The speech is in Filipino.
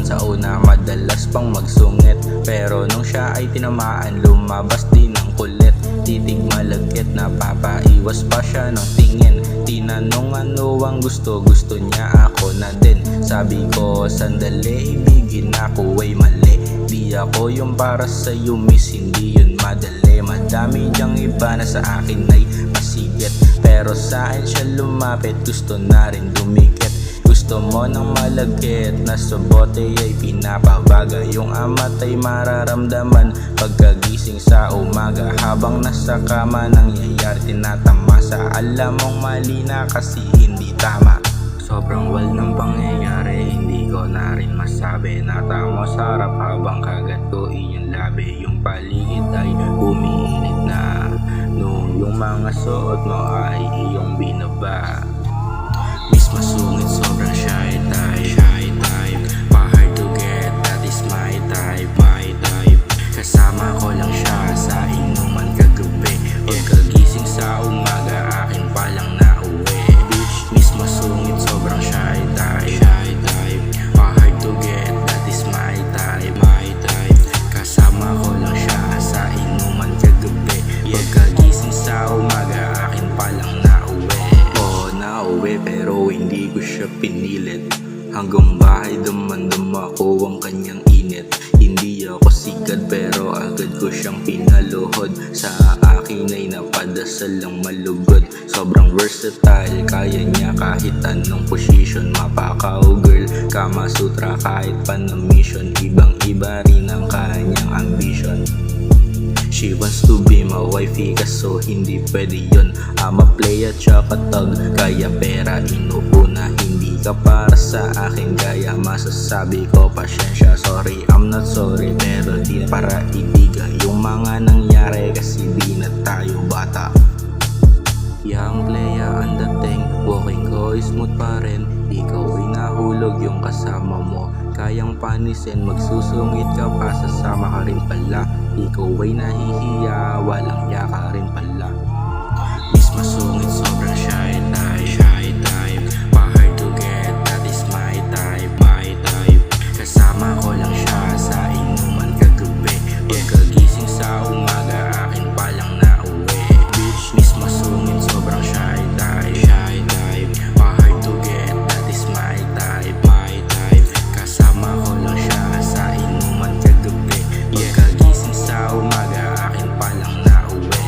naman sa una, madalas pang magsungit. Pero nung siya ay tinamaan, lumabas din ang kulit. Titig malagkit, napapaiwas pa siya ng tingin. Tinanong ano ang gusto niya, ako na din. Sabi ko sandali, ibigin ako ay mali. Di ako yung para sa'yo miss, hindi yun madali. Madami diyang iba na sa akin ay pasigit, pero sa akin siya lumapit, gusto na rin dumikit. Gusto mo ng malagkit, nasa bote ay pinapabaga. Yung amat ay mararamdaman pagkagising sa umaga. Habang nasa kama nangyayari, tinatamasa. Alam mong mali na kasi hindi tama. Sobrang wal ng pangyayari, hindi ko na rin masabi. Natamo sa harap habang kagat ko iyong labi. Yung paligid ay umiinit na nung yung mga suot mo ay iyong binaba. Miss masungit, sobrang shy type, pa-hard to get, that is my type. Kasama ko lang siya sa inuman kagabi. Pagkagising sa umaga, akin palang nauwi. Miss masungit, sobrang shy type, pa-hard to get, that is my type. Kasama ko lang siya sa inuman kagabi. Pagkagising sa umaga, akin palang nauwi. Nauwi pero hindi ko siya pinilit. Hanggang bahay dumandam ako ang kanyang init. Hindi ako sikat pero agad ko siyang pinaluhod. Sa akin ay napadasal lang malugod. Sobrang versatile, kaya niya kahit anong position. Mapaka-girl, Kama Sutra kahit pa na mission. Ibang iba rin ang kanyang ambition. She wants to be my wifey, kaso hindi pwede yun. I'm a player tsaka tag, kaya pera inuuna. Hindi ka para sa akin, kaya masasabi ko pasensya. Sorry, I'm not sorry, pero di para ibigan yung mga nangyari, kasi di na tayo bata. Young player ang dating, walking ko smooth pa rin. Ikaw ay nahulog yung kasama mo, kayang panisin, magsusungit ka pa, sasama ka rin pala. Ikaw ay nahihiya, walang yaka rin pala. Miss masungit, sobrang shy type, pa-hard to get, that is my type. Kasama ko lang siya sa inuman kagabi. Pagkagising sa umaga, akin palang nauwi. Miss masungit, sobrang shy type, pa-hard to get, that is my type. Kasama ko lang siya sa inuman kagabi. Pagkagising sa umaga, akin palang nauwi.